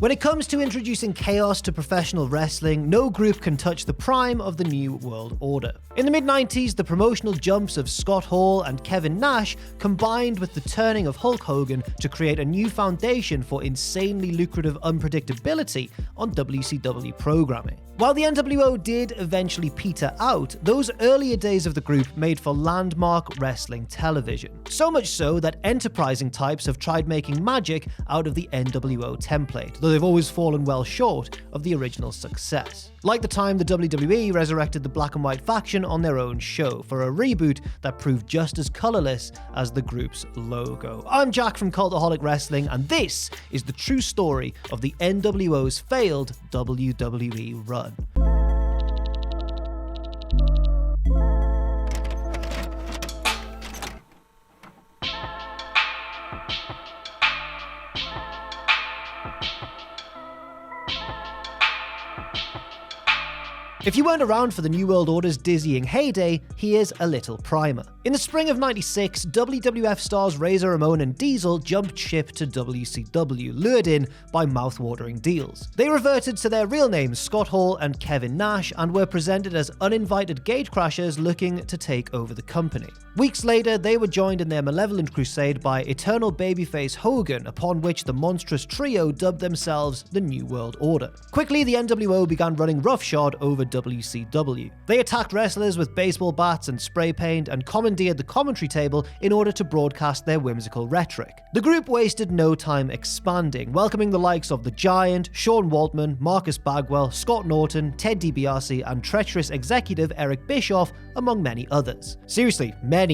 When it comes to introducing chaos to professional wrestling, no group can touch the prime of the New World Order. In the mid-90s, the promotional jumps of Scott Hall and Kevin Nash combined with the turning of Hulk Hogan to create a new foundation for insanely lucrative unpredictability on WCW programming. While the NWO did eventually peter out, those earlier days of the group made for landmark wrestling television. So much so that enterprising types have tried making magic out of the NWO template, though they've always fallen well short of the original success. Like the time the WWE resurrected the black and white faction on their own show for a reboot that proved just as colorless as the group's logo. I'm Jack from Cultaholic Wrestling, and this is the true story of the NWO's failed WWE run. If you weren't around for the New World Order's dizzying heyday, here's a little primer. In the spring of '96, WWF stars Razor Ramon and Diesel jumped ship to WCW, lured in by mouth-watering deals. They reverted to their real names, Scott Hall and Kevin Nash, and were presented as uninvited gatecrashers looking to take over the company. Weeks later, they were joined in their malevolent crusade by eternal babyface Hogan, upon which the monstrous trio dubbed themselves the New World Order. Quickly, the NWO began running roughshod over WCW. They attacked wrestlers with baseball bats and spray paint and commandeered the commentary table in order to broadcast their whimsical rhetoric. The group wasted no time expanding, welcoming the likes of The Giant, Sean Waltman, Marcus Bagwell, Scott Norton, Ted DiBiase, and treacherous executive Eric Bischoff, among many others. Seriously, many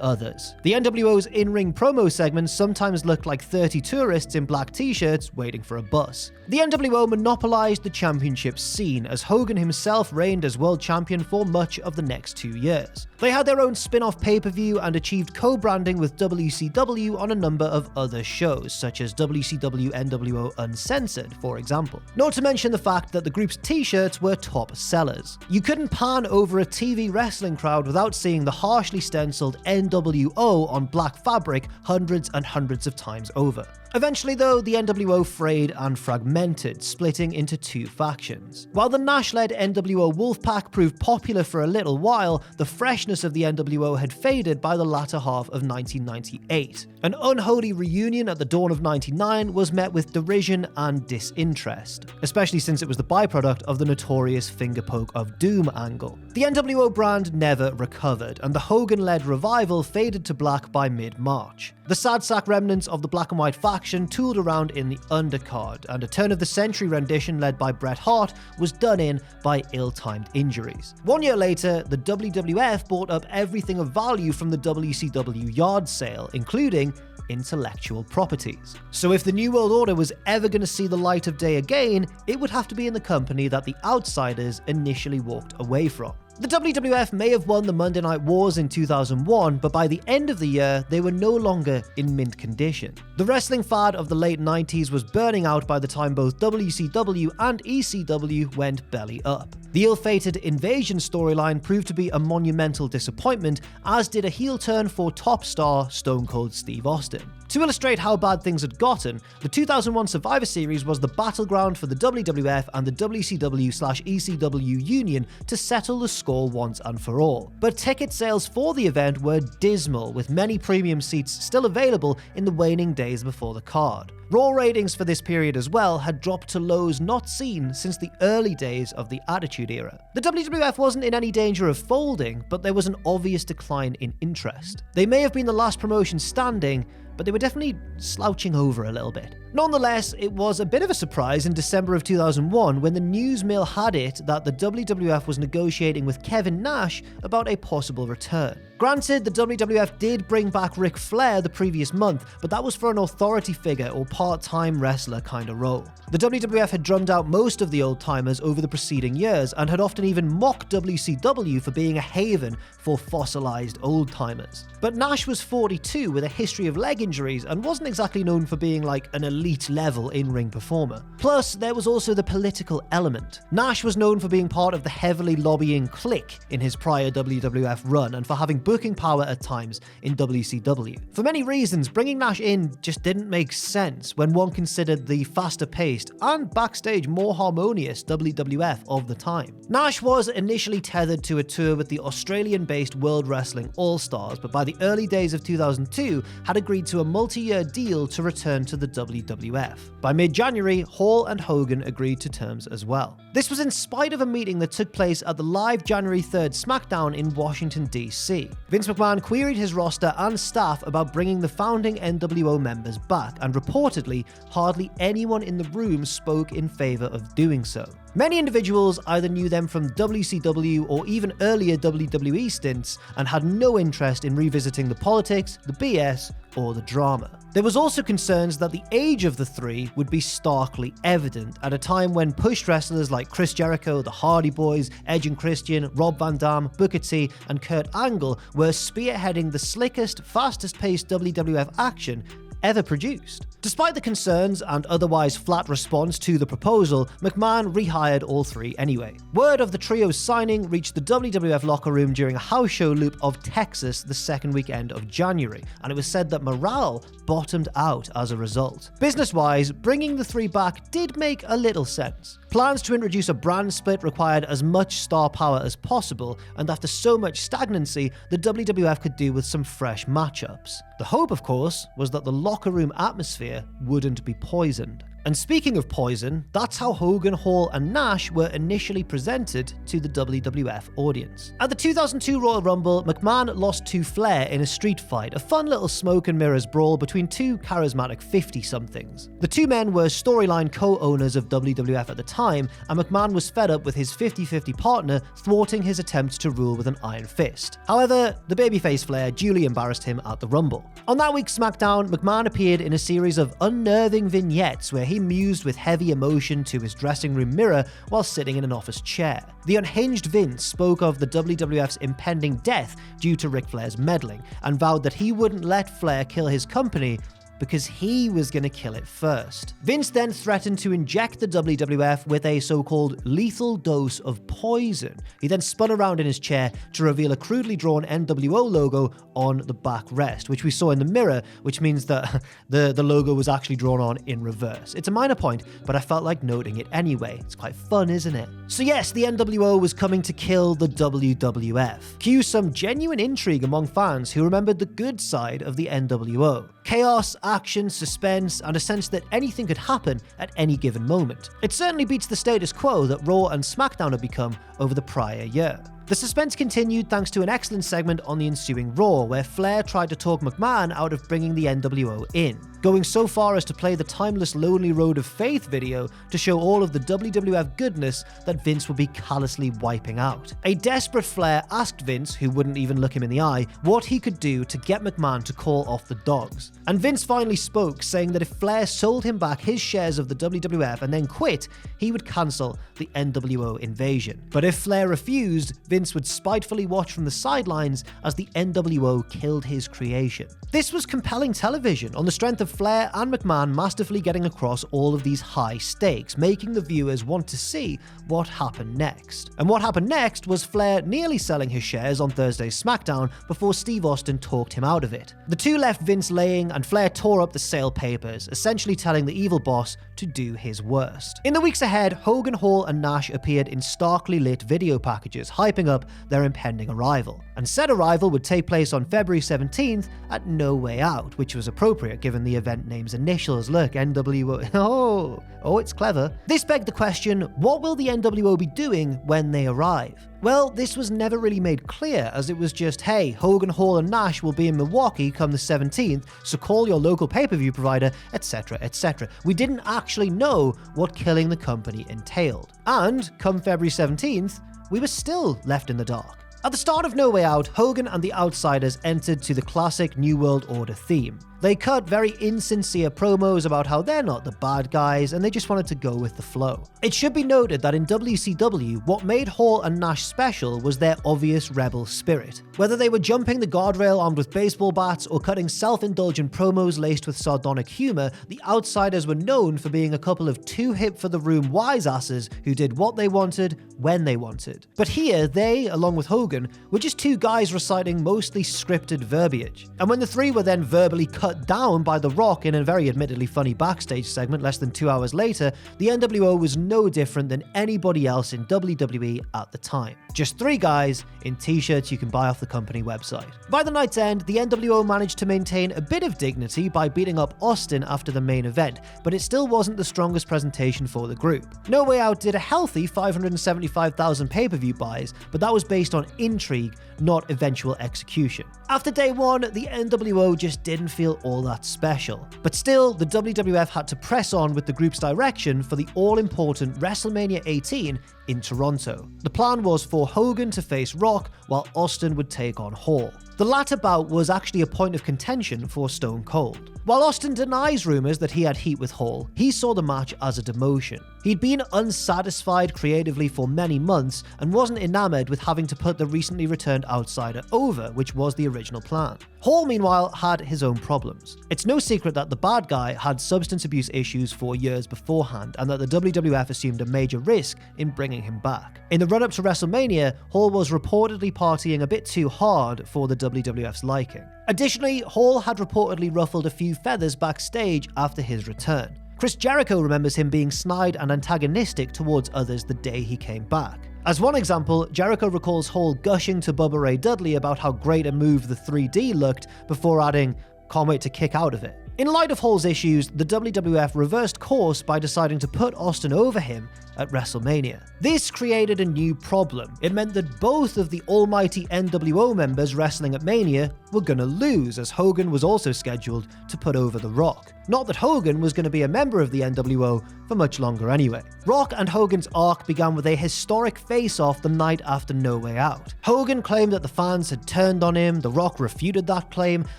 others. The NWO's in-ring promo segments sometimes looked like 30 tourists in black t-shirts waiting for a bus. The NWO monopolized the championship scene, as Hogan himself reigned as world champion for much of the next 2 years. They had their own spin-off pay-per-view and achieved co-branding with WCW on a number of other shows, such as WCW NWO Uncensored, for example. Not to mention the fact that the group's t-shirts were top sellers. You couldn't pan over a TV wrestling crowd without seeing the harshly stenciled NWO on black fabric hundreds and hundreds of times over. Eventually though, the NWO frayed and fragmented, splitting into two factions. While the Nash-led NWO Wolfpack proved popular for a little while, the freshness of the NWO had faded by the latter half of 1998. An unholy reunion at the dawn of '99 was met with derision and disinterest, especially since it was the byproduct of the notorious finger poke of doom angle. The NWO brand never recovered, and the Hogan-led revival faded to black by mid-March. The sad sack remnants of the black and white faction tooled around in the undercard, and a turn-of-the-century rendition led by Bret Hart was done in by ill-timed injuries. 1 year later, the WWF bought up everything of value from the WCW yard sale, including intellectual properties. So if the New World Order was ever going to see the light of day again, it would have to be in the company that the outsiders initially walked away from. The WWF may have won the Monday Night Wars in 2001, but by the end of the year, they were no longer in mint condition. The wrestling fad of the late 90s was burning out by the time both WCW and ECW went belly up. The ill-fated Invasion storyline proved to be a monumental disappointment, as did a heel turn for top star Stone Cold Steve Austin. To illustrate how bad things had gotten, the 2001 Survivor Series was the battleground for the WWF and the WCW/ECW union to settle the score once and for all. But ticket sales for the event were dismal, with many premium seats still available in the waning days before the card. Raw ratings for this period as well had dropped to lows not seen since the early days of the Attitude Era. The WWF wasn't in any danger of folding, but there was an obvious decline in interest. They may have been the last promotion standing, but they were definitely slouching over a little bit. Nonetheless, it was a bit of a surprise in December of 2001 when the news mill had it that the WWF was negotiating with Kevin Nash about a possible return. Granted, the WWF did bring back Ric Flair the previous month, but that was for an authority figure or part-time wrestler kind of role. The WWF had drummed out most of the old-timers over the preceding years and had often even mocked WCW for being a haven for fossilized old-timers. But Nash was 42 with a history of leg injuries and wasn't exactly known for being like an elite level in-ring performer. Plus, there was also the political element. Nash was known for being part of the heavily lobbying clique in his prior WWF run and for having booking power at times in WCW. For many reasons, bringing Nash in just didn't make sense when one considered the faster-paced and backstage more harmonious WWF of the time. Nash was initially tethered to a tour with the Australian-based World Wrestling All-Stars, but by the early days of 2002 had agreed to a multi-year deal to return to the WWF. By mid-January, Hall and Hogan agreed to terms as well. This was in spite of a meeting that took place at the live January 3rd SmackDown in Washington, D.C. Vince McMahon queried his roster and staff about bringing the founding NWO members back, and reportedly, hardly anyone in the room spoke in favor of doing so. Many individuals either knew them from WCW or even earlier WWE stints and had no interest in revisiting the politics, the BS, or the drama. There was also concerns that the age of the three would be starkly evident at a time when pushed wrestlers like Chris Jericho, the Hardy Boys, Edge and Christian, Rob Van Dam, Booker T, and Kurt Angle were spearheading the slickest, fastest-paced WWF action ever produced. Despite the concerns and otherwise flat response to the proposal, McMahon rehired all three anyway. Word of the trio's signing reached the WWF locker room during a house show loop of Texas the second weekend of January, and it was said that morale bottomed out as a result. Business-wise, bringing the three back did make a little sense. Plans to introduce a brand split required as much star power as possible, and after so much stagnancy, the WWF could do with some fresh matchups. The hope, of course, was that the locker room atmosphere wouldn't be poisoned. And speaking of poison, that's how Hogan, Hall, and Nash were initially presented to the WWF audience. At the 2002 Royal Rumble, McMahon lost to Flair in a street fight, a fun little smoke and mirrors brawl between two charismatic 50-somethings. The two men were storyline co-owners of WWF at the time, and McMahon was fed up with his 50-50 partner thwarting his attempts to rule with an iron fist. However, the babyface Flair duly embarrassed him at the Rumble. On that week's SmackDown, McMahon appeared in a series of unnerving vignettes where he mused with heavy emotion to his dressing room mirror while sitting in an office chair. The unhinged Vince spoke of the WWF's impending death due to Ric Flair's meddling, and vowed that he wouldn't let Flair kill his company because he was going to kill it first. Vince then threatened to inject the WWF with a so-called lethal dose of poison. He then spun around in his chair to reveal a crudely drawn NWO logo on the backrest, which we saw in the mirror, which means that the logo was actually drawn on in reverse. It's a minor point, but I felt like noting it anyway. It's quite fun, isn't it? So yes, the NWO was coming to kill the WWF. Cue some genuine intrigue among fans who remembered the good side of the NWO. Chaos, action, suspense, and a sense that anything could happen at any given moment. It certainly beats the status quo that Raw and SmackDown had become over the prior year. The suspense continued thanks to an excellent segment on the ensuing Raw, where Flair tried to talk McMahon out of bringing the NWO in, going so far as to play the timeless Lonely Road of Faith video to show all of the WWF goodness that Vince would be callously wiping out. A desperate Flair asked Vince, who wouldn't even look him in the eye, what he could do to get McMahon to call off the dogs. And Vince finally spoke, saying that if Flair sold him back his shares of the WWF and then quit, he would cancel the NWO invasion. But if Flair refused, Vince would spitefully watch from the sidelines as the NWO killed his creation. This was compelling television on the strength of Flair and McMahon masterfully getting across all of these high stakes, making the viewers want to see what happened next. And what happened next was Flair nearly selling his shares on Thursday's SmackDown before Steve Austin talked him out of it. The two left Vince laying, and Flair tore up the sale papers, essentially telling the evil boss to do his worst. In the weeks ahead, Hogan, Hall, and Nash appeared in starkly lit video packages, hyping up their impending arrival. And said arrival would take place on February 17th at No Way Out, which was appropriate given the event name's initials. Look, NWO. Oh, it's clever. This begged the question, what will the NWO be doing when they arrive? Well, this was never really made clear, as it was just, hey, Hogan, Hall, and Nash will be in Milwaukee come the 17th, so call your local pay-per-view provider, etc., etc. We didn't actually know what killing the company entailed. And come February 17th, we were still left in the dark. At the start of No Way Out, Hogan and the Outsiders entered to the classic New World Order theme. They cut very insincere promos about how they're not the bad guys and they just wanted to go with the flow. It should be noted that in WCW, what made Hall and Nash special was their obvious rebel spirit. Whether they were jumping the guardrail armed with baseball bats or cutting self-indulgent promos laced with sardonic humor, the Outsiders were known for being a couple of too hip for the room wise asses who did what they wanted when they wanted. But here, they, along with Hogan, were just two guys reciting mostly scripted verbiage. And when the three were then verbally cut down by The Rock in a very admittedly funny backstage segment less than 2 hours later, the NWO was no different than anybody else in WWE at the time. Just three guys in t-shirts you can buy off the company website. By the night's end, the NWO managed to maintain a bit of dignity by beating up Austin after the main event, but it still wasn't the strongest presentation for the group. No Way Out did a healthy 575,000 pay-per-view buys, but that was based on intrigue, not eventual execution. After day one, the NWO just didn't feel all that special. But still, the WWF had to press on with the group's direction for the all-important WrestleMania 18 in Toronto. The plan was for Hogan to face Rock, while Austin would take on Hall. The latter bout was actually a point of contention for Stone Cold. While Austin denies rumors that he had heat with Hall, he saw the match as a demotion. He'd been unsatisfied creatively for many months and wasn't enamored with having to put the recently returned outsider over, which was the original plan. Hall, meanwhile, had his own problems. It's no secret that the bad guy had substance abuse issues for years beforehand, and that the WWF assumed a major risk in bringing him back. In the run-up to WrestleMania, Hall was reportedly partying a bit too hard for the WWF's liking. Additionally, Hall had reportedly ruffled a few feathers backstage after his return. Chris Jericho remembers him being snide and antagonistic towards others the day he came back. As one example, Jericho recalls Hall gushing to Bubba Ray Dudley about how great a move the 3D looked before adding, "Can't wait to kick out of it." In light of Hall's issues, the WWF reversed course by deciding to put Austin over him at WrestleMania. This created a new problem. It meant that both of the almighty NWO members wrestling at Mania were gonna lose, as Hogan was also scheduled to put over The Rock. Not that Hogan was gonna be a member of the NWO for much longer anyway. Rock and Hogan's arc began with a historic face-off the night after No Way Out. Hogan claimed that the fans had turned on him, The Rock refuted that claim,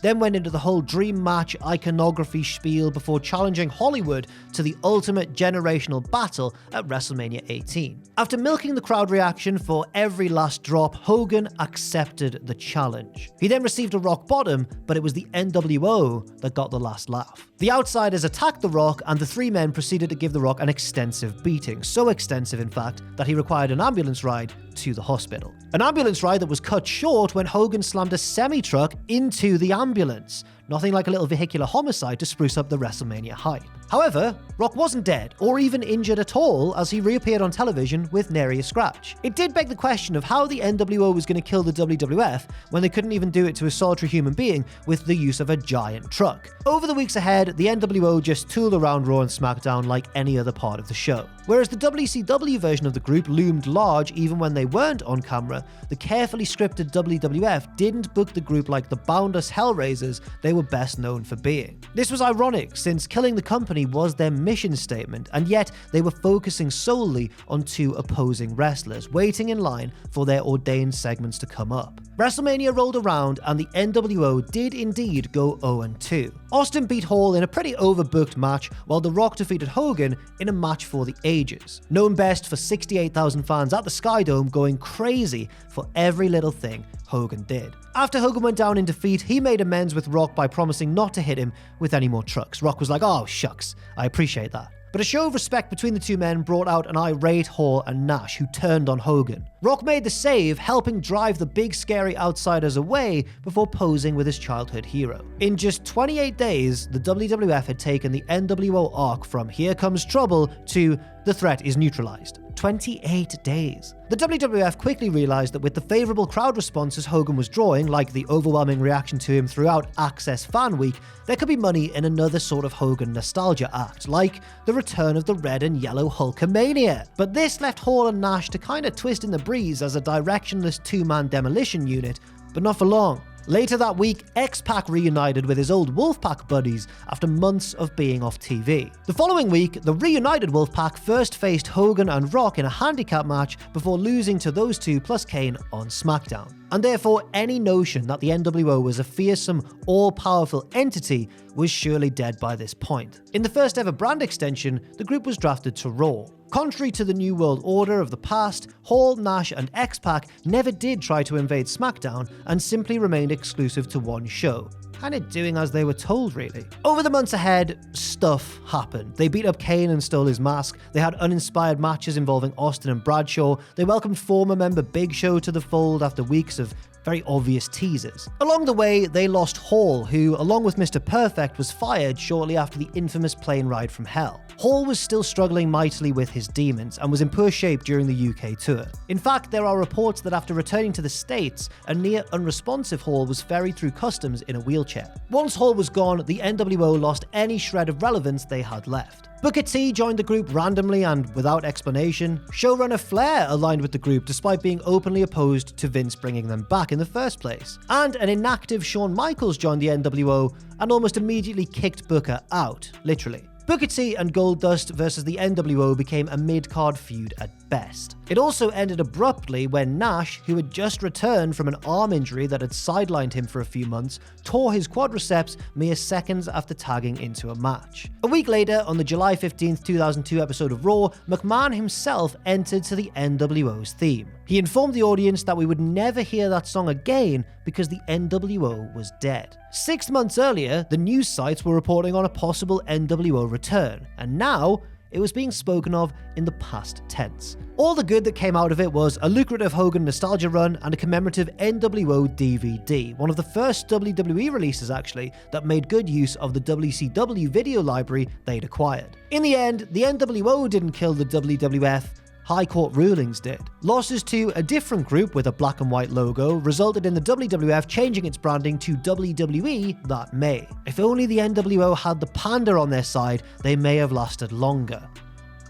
then went into the whole dream match iconography spiel before challenging Hollywood to the ultimate generational battle at WrestleMania 18. After milking the crowd reaction for every last drop, Hogan accepted the challenge. He then received a rock bottom, but it was the NWO that got the last laugh. The Outsiders attacked The Rock, and the three men proceeded to give The Rock an extensive beating, so extensive in fact that he required an ambulance ride to the hospital. An ambulance ride that was cut short when Hogan slammed a semi-truck into the ambulance. Nothing like a little vehicular homicide to spruce up the WrestleMania hype. However, Rock wasn't dead, or even injured at all, as he reappeared on television with nary a scratch. It did beg the question of how the NWO was going to kill the WWF when they couldn't even do it to a solitary human being with the use of a giant truck. Over the weeks ahead, the NWO just tooled around Raw and SmackDown like any other part of the show. Whereas the WCW version of the group loomed large even when they weren't on camera, the carefully scripted WWF didn't book the group like the boundless Hellraisers they were best known for being. This was ironic, since killing the company was their mission statement, and yet they were focusing solely on two opposing wrestlers, waiting in line for their ordained segments to come up. WrestleMania rolled around, and the NWO did indeed go 0-2. Austin beat Hall in a pretty overbooked match, while The Rock defeated Hogan in a match for the ages. Known best for 68,000 fans at the Skydome going crazy for every little thing Hogan did. After Hogan went down in defeat, he made amends with Rock by promising not to hit him with any more trucks. Rock was like, "Oh, shucks, I appreciate that." But a show of respect between the two men brought out an irate Hall and Nash, who turned on Hogan. Rock made the save, helping drive the big scary Outsiders away before posing with his childhood hero. In just 28 days, the WWF had taken the NWO arc from "Here Comes Trouble" to "The threat is neutralized." 28 days. The WWF quickly realized that with the favorable crowd responses Hogan was drawing, like the overwhelming reaction to him throughout Access Fan Week, there could be money in another sort of Hogan nostalgia act, like the return of the red and yellow Hulkamania. But this left Hall and Nash to kinda twist in the breeze as a directionless two-man demolition unit, but not for long. Later that week, X-Pac reunited with his old Wolfpack buddies after months of being off TV. The following week, the reunited Wolfpack first faced Hogan and Rock in a handicap match before losing to those two plus Kane on SmackDown. And therefore, any notion that the NWO was a fearsome, all-powerful entity was surely dead by this point. In the first ever brand extension, the group was drafted to Raw. Contrary to the New World Order of the past, Hall, Nash, and X-Pac never did try to invade SmackDown and simply remained exclusive to one show. Kind of doing as they were told, really. Over the months ahead, stuff happened. They beat up Kane and stole his mask. They had uninspired matches involving Austin and Bradshaw. They welcomed former member Big Show to the fold after weeks of very obvious teasers. Along the way, they lost Hall, who, along with Mr. Perfect, was fired shortly after the infamous plane ride from hell. Hall was still struggling mightily with his demons and was in poor shape during the UK tour. In fact, there are reports that after returning to the States, a near unresponsive Hall was ferried through customs in a wheelchair. Once Hall was gone, the NWO lost any shred of relevance they had left. Booker T joined the group randomly and without explanation. Showrunner Flair aligned with the group despite being openly opposed to Vince bringing them back in the first place. And an inactive Shawn Michaels joined the NWO and almost immediately kicked Booker out, literally. Booker T and Goldust versus the NWO became a mid-card feud at best. It also ended abruptly when Nash, who had just returned from an arm injury that had sidelined him for a few months, tore his quadriceps mere seconds after tagging into a match. A week later, on the July 15th, 2002 episode of Raw, McMahon himself entered to the NWO's theme. He informed the audience that we would never hear that song again because the NWO was dead. 6 months earlier, the news sites were reporting on a possible NWO return, and now it was being spoken of in the past tense. All the good that came out of it was a lucrative Hogan nostalgia run and a commemorative NWO DVD, one of the first WWE releases actually that made good use of the WCW video library they'd acquired. In the end, the NWO didn't kill the WWF, High Court rulings did. Losses to a different group with a black and white logo resulted in the WWF changing its branding to WWE that May. If only the NWO had the panda on their side, they may have lasted longer.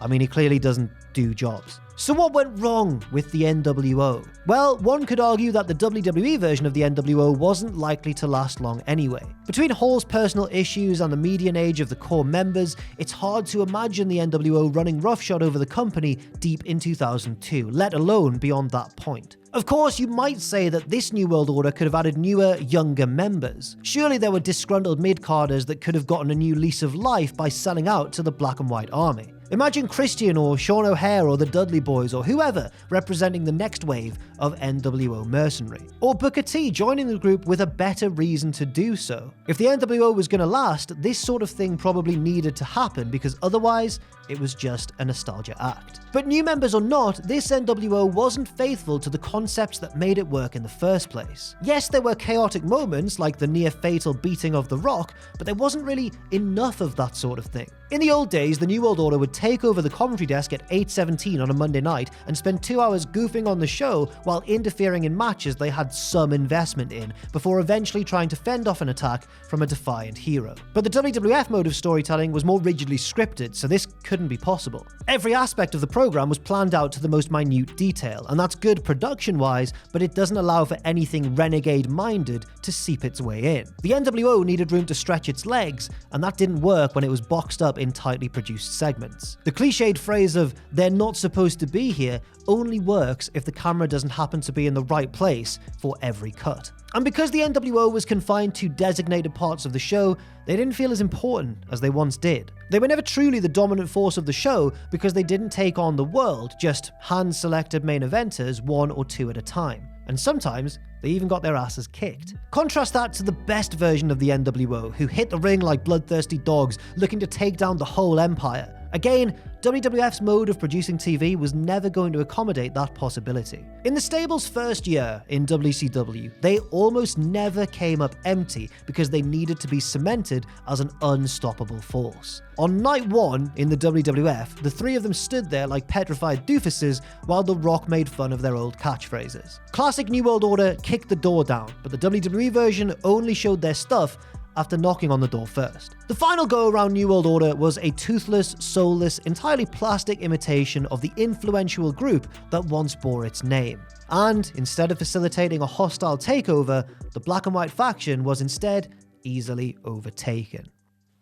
I mean, he clearly doesn't do jobs. So what went wrong with the NWO? Well, one could argue that the WWE version of the NWO wasn't likely to last long anyway. Between Hall's personal issues and the median age of the core members, it's hard to imagine the NWO running roughshod over the company deep in 2002, let alone beyond that point. Of course, you might say that this New World Order could have added newer, younger members. Surely there were disgruntled mid-carders that could have gotten a new lease of life by selling out to the Black and White Army. Imagine Christian or Sean O'Hare or the Dudley Boys or whoever representing the next wave of NWO mercenary. Or Booker T joining the group with a better reason to do so. If the NWO was going to last, this sort of thing probably needed to happen because otherwise it was just a nostalgia act. But new members or not, this NWO wasn't faithful to the concepts that made it work in the first place. Yes, there were chaotic moments like the near-fatal beating of The Rock, but there wasn't really enough of that sort of thing. In the old days, the New World Order would take over the commentary desk at 8:17 on a Monday night and spend 2 hours goofing on the show while interfering in matches they had some investment in, before eventually trying to fend off an attack from a defiant hero. But the WWF mode of storytelling was more rigidly scripted, so this couldn't be possible. Every aspect of the program was planned out to the most minute detail, and that's good production-wise, but it doesn't allow for anything renegade-minded to seep its way in. The NWO needed room to stretch its legs, and that didn't work when it was boxed up in tightly produced segments. The cliched phrase of "they're not supposed to be here" only works if the camera doesn't happen to be in the right place for every cut. And because the NWO was confined to designated parts of the show, they didn't feel as important as they once did. They were never truly the dominant force of the show because they didn't take on the world, just hand-selected main eventers 1 or 2 at a time. And sometimes they even got their asses kicked. Contrast that to the best version of the NWO, who hit the ring like bloodthirsty dogs, looking to take down the whole empire. Again, WWF's mode of producing TV was never going to accommodate that possibility. In the stable's first year in WCW, they almost never came up empty because they needed to be cemented as an unstoppable force. On night 1 in the WWF, the three of them stood there like petrified doofuses while The Rock made fun of their old catchphrases. Classic New World Order kicked the door down, but the WWE version only showed their stuff after knocking on the door first. The final go-around New World Order was a toothless, soulless, entirely plastic imitation of the influential group that once bore its name. And instead of facilitating a hostile takeover, the black and white faction was instead easily overtaken.